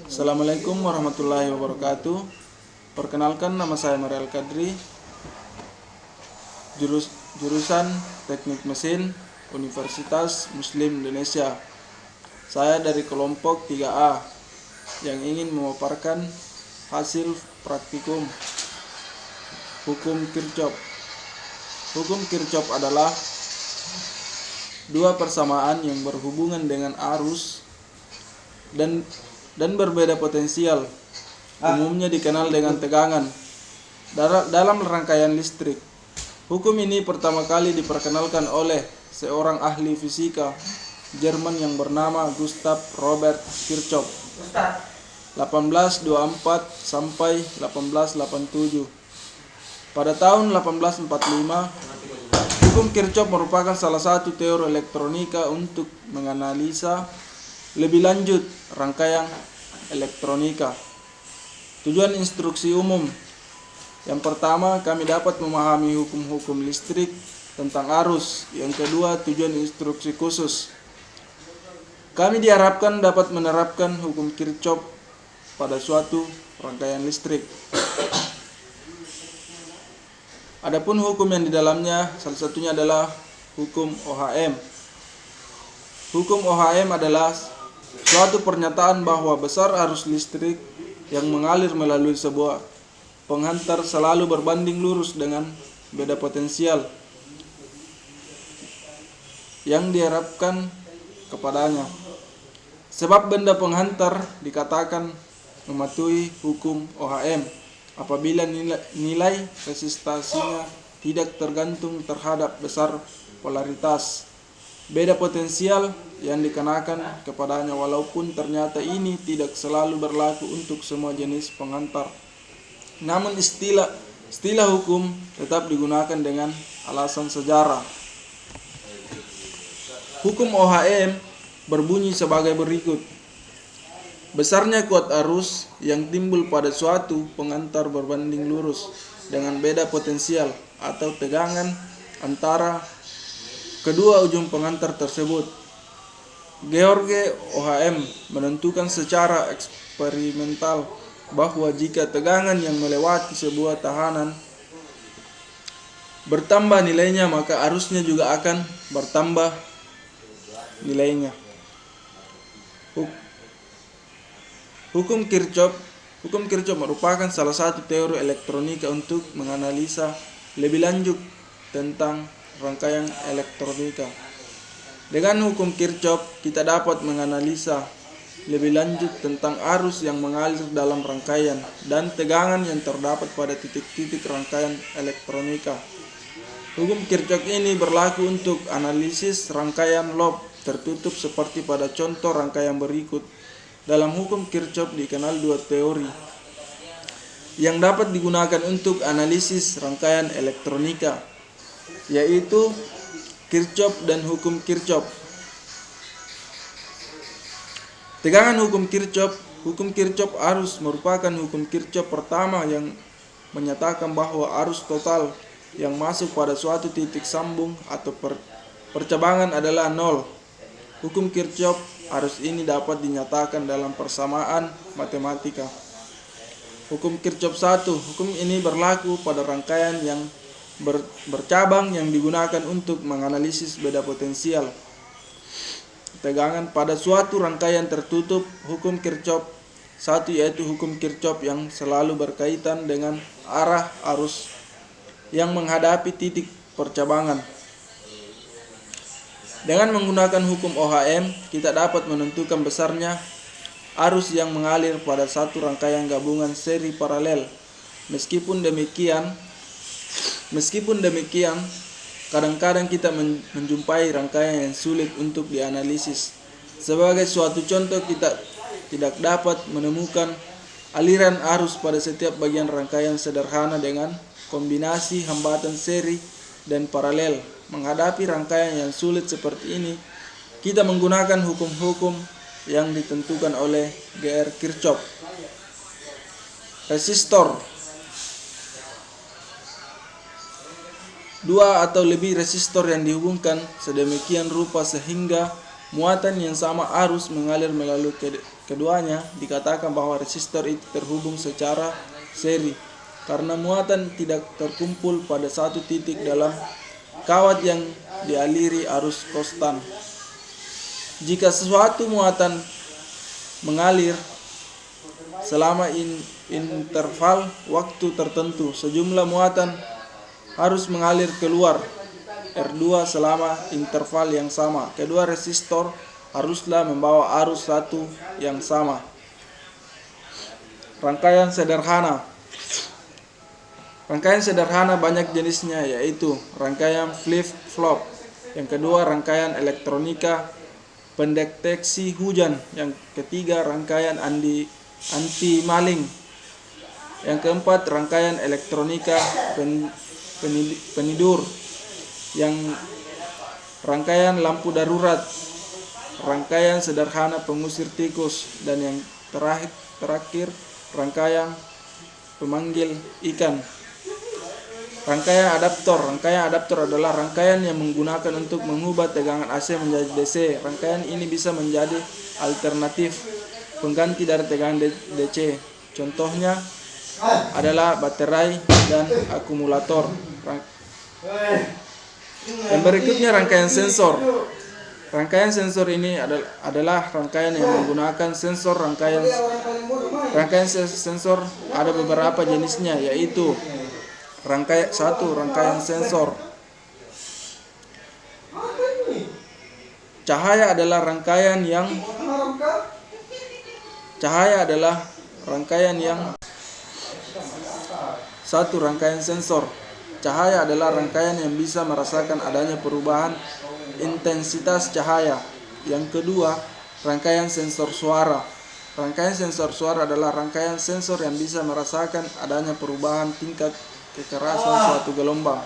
Assalamualaikum warahmatullahi wabarakatuh. Perkenalkan, nama saya Mariel Kadri, jurusan Teknik Mesin Universitas Muslim Indonesia. Saya dari kelompok 3A yang ingin memaparkan hasil praktikum hukum Kirchhoff. Hukum Kirchhoff adalah dua persamaan yang berhubungan dengan arus dan berbeda potensial, umumnya dikenal dengan tegangan dalam rangkaian listrik. Hukum ini pertama kali diperkenalkan oleh seorang ahli fisika Jerman yang bernama Gustav Robert Kirchhoff 1824 sampai 1887. Pada tahun 1845, hukum Kirchhoff merupakan salah satu teori elektronika untuk menganalisa lebih lanjut rangkaian elektronika. Tujuan instruksi umum: yang pertama, kami dapat memahami hukum-hukum listrik tentang arus. Yang kedua, tujuan instruksi khusus: kami diharapkan dapat menerapkan hukum Kirchhoff pada suatu rangkaian listrik. Adapun hukum yang di dalamnya, salah satunya adalah hukum OHM. Hukum OHM adalah suatu pernyataan bahwa besar arus listrik yang mengalir melalui sebuah penghantar selalu berbanding lurus dengan beda potensial yang diharapkan kepadanya. Sebab benda penghantar dikatakan mematuhi hukum OHM apabila nilai resistansinya tidak tergantung terhadap besar polaritas beda potensial yang dikenakan kepadanya, walaupun ternyata ini tidak selalu berlaku untuk semua jenis penghantar. Namun istilah hukum tetap digunakan dengan alasan sejarah. Hukum OHM berbunyi sebagai berikut: besarnya kuat arus yang timbul pada suatu penghantar berbanding lurus dengan beda potensial atau tegangan antara kedua ujung penghantar tersebut. George OHM menentukan secara eksperimental bahwa jika tegangan yang melewati sebuah tahanan bertambah nilainya, maka arusnya juga akan bertambah nilainya. Hukum Kirchhoff merupakan salah satu teori elektronika untuk menganalisa lebih lanjut tentang rangkaian elektronika. Dengan hukum Kirchhoff, kita dapat menganalisa lebih lanjut tentang arus yang mengalir dalam rangkaian dan tegangan yang terdapat pada titik-titik rangkaian elektronika. Hukum Kirchhoff ini berlaku untuk analisis rangkaian loop tertutup seperti pada contoh rangkaian berikut. Dalam hukum Kirchhoff dikenal dua teori yang dapat digunakan untuk analisis rangkaian elektronika, yaitu Kirchhoff dan hukum Kirchhoff. Tegangan hukum Kirchhoff. Hukum Kirchhoff arus merupakan hukum Kirchhoff pertama yang menyatakan bahwa arus total yang masuk pada suatu titik sambung atau percabangan adalah nol. Hukum Kirchhoff arus ini dapat dinyatakan dalam persamaan matematika. Hukum Kirchhoff 1. Hukum ini berlaku pada rangkaian yang bercabang yang digunakan untuk menganalisis beda potensial tegangan pada suatu rangkaian tertutup. Hukum Kirchhoff 1 yaitu hukum Kirchhoff yang selalu berkaitan dengan arah arus yang menghadapi titik percabangan. Dengan menggunakan hukum OHM, kita dapat menentukan besarnya arus yang mengalir pada satu rangkaian gabungan seri paralel. Meskipun demikian, kadang-kadang kita menjumpai rangkaian yang sulit untuk dianalisis. Sebagai suatu contoh, kita tidak dapat menemukan aliran arus pada setiap bagian rangkaian sederhana dengan kombinasi hambatan seri dan paralel. Menghadapi rangkaian yang sulit seperti ini, kita menggunakan hukum-hukum yang ditentukan oleh Gr. Kirchhoff. Resistor. Dua atau lebih resistor yang dihubungkan sedemikian rupa sehingga muatan yang sama arus mengalir melalui Keduanya dikatakan bahwa resistor itu terhubung secara seri karena muatan tidak terkumpul pada satu titik dalam kawat yang dialiri arus konstan. Jika sesuatu muatan mengalir selama interval waktu tertentu, sejumlah muatan harus mengalir keluar R2 selama interval yang sama. Kedua resistor haruslah membawa arus satu yang sama. Rangkaian sederhana. Rangkaian sederhana banyak jenisnya, yaitu rangkaian flip-flop. Yang kedua, rangkaian elektronika pendeteksi hujan. Yang ketiga, rangkaian anti-maling. Yang keempat, rangkaian elektronika penidur. Yang rangkaian lampu darurat, rangkaian sederhana pengusir tikus, dan yang terakhir rangkaian pemanggil ikan. Rangkaian adaptor. Rangkaian adaptor adalah rangkaian yang menggunakan untuk mengubah tegangan AC menjadi DC. Rangkaian ini bisa menjadi alternatif pengganti dari tegangan DC. Contohnya adalah baterai dan akumulator. Yang berikutnya rangkaian sensor. Rangkaian sensor ini adalah rangkaian yang menggunakan sensor. Rangkaian sensor ada beberapa jenisnya, yaitu rangkaian sensor cahaya adalah rangkaian yang rangkaian sensor cahaya adalah rangkaian yang bisa merasakan adanya perubahan intensitas cahaya. Yang kedua, rangkaian sensor suara. Rangkaian sensor suara adalah rangkaian sensor yang bisa merasakan adanya perubahan tingkat kekerasan suatu gelombang.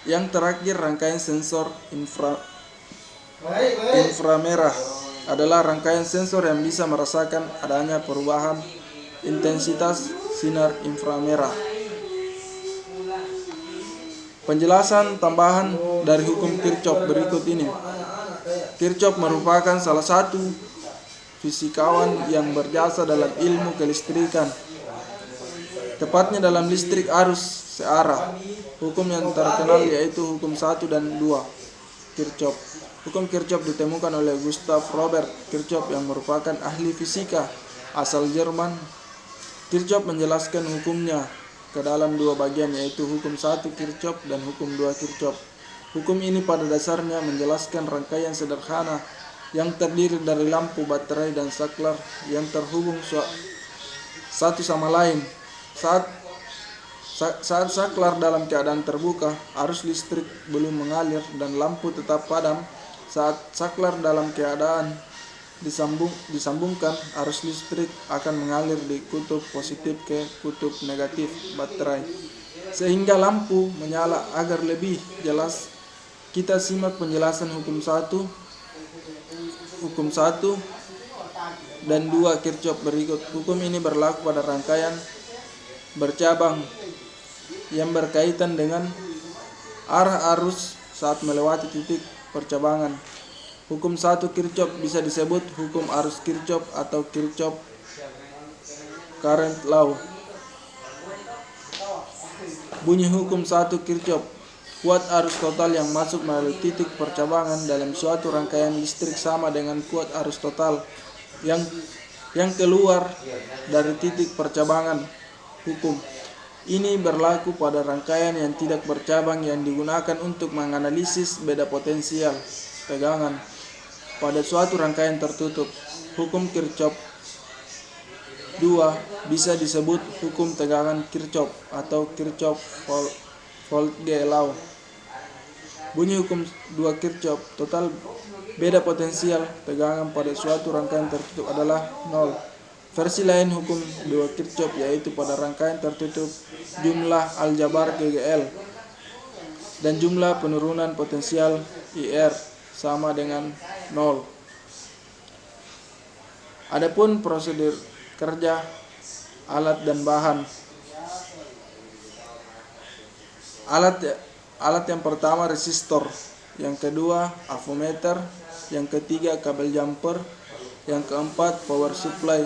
Yang terakhir, rangkaian sensor inframerah adalah rangkaian sensor yang bisa merasakan adanya perubahan intensitas sinar inframerah. Penjelasan tambahan dari hukum Kirchhoff berikut ini. Kirchhoff merupakan salah satu fisikawan yang berjasa dalam ilmu kelistrikan, tepatnya dalam listrik arus searah. Hukum yang terkenal yaitu hukum 1 dan 2 Kirchhoff. Hukum Kirchhoff ditemukan oleh Gustav Robert Kirchhoff yang merupakan ahli fisika asal Jerman. Kirchhoff menjelaskan hukumnya ke dalam dua bagian, yaitu hukum 1 Kirchhoff dan hukum 2 Kirchhoff. Hukum ini pada dasarnya menjelaskan rangkaian sederhana yang terdiri dari lampu, baterai, dan saklar yang terhubung satu sama lain. Saat saklar dalam keadaan terbuka, arus listrik belum mengalir dan lampu tetap padam. Saat saklar dalam keadaan disambungkan, arus listrik akan mengalir di kutub positif ke kutub negatif baterai, sehingga lampu menyala. Agar lebih jelas, kita simak penjelasan hukum 1 dan 2 Kirchhoff berikut. Hukum ini berlaku pada rangkaian bercabang yang berkaitan dengan arah arus saat melewati titik percabangan. Hukum 1 Kirchhoff bisa disebut hukum arus Kirchhoff atau Kirchhoff current law. Bunyi hukum 1 Kirchhoff: kuat arus total yang masuk melalui titik percabangan dalam suatu rangkaian listrik sama dengan kuat arus total yang keluar dari titik percabangan. Hukum ini berlaku pada rangkaian yang tidak bercabang yang digunakan untuk menganalisis beda potensial tegangan pada suatu rangkaian tertutup. Hukum Kirchhoff 2 bisa disebut hukum tegangan Kirchhoff atau Kirchhoff Voltage law. Bunyi hukum 2 Kirchhoff: total beda potensial tegangan pada suatu rangkaian tertutup adalah 0. Versi lain hukum 2 Kirchhoff yaitu pada rangkaian tertutup jumlah aljabar GGL dan jumlah penurunan potensial IR sama dengan 0. Adapun prosedur kerja alat dan bahan. Alat yang pertama resistor, yang kedua avometer, yang ketiga kabel jumper, Yang keempat, power supply.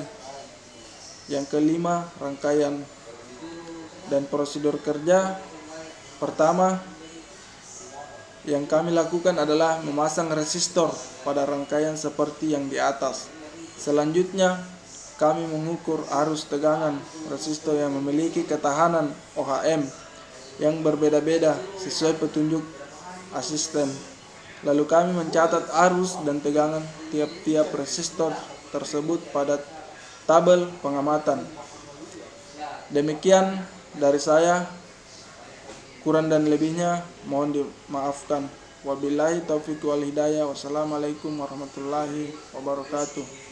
Yang kelima, rangkaian dan prosedur kerja. Pertama, yang kami lakukan adalah memasang resistor pada rangkaian seperti yang di atas. Selanjutnya, kami mengukur arus tegangan resistor yang memiliki ketahanan ohm yang berbeda-beda sesuai petunjuk asisten. Lalu kami mencatat arus dan tegangan tiap-tiap resistor tersebut pada tabel pengamatan. Demikian dari saya, kurang dan lebihnya mohon dimaafkan. Wabillahi taufiq wal hidayah. Wassalamualaikum warahmatullahi wabarakatuh.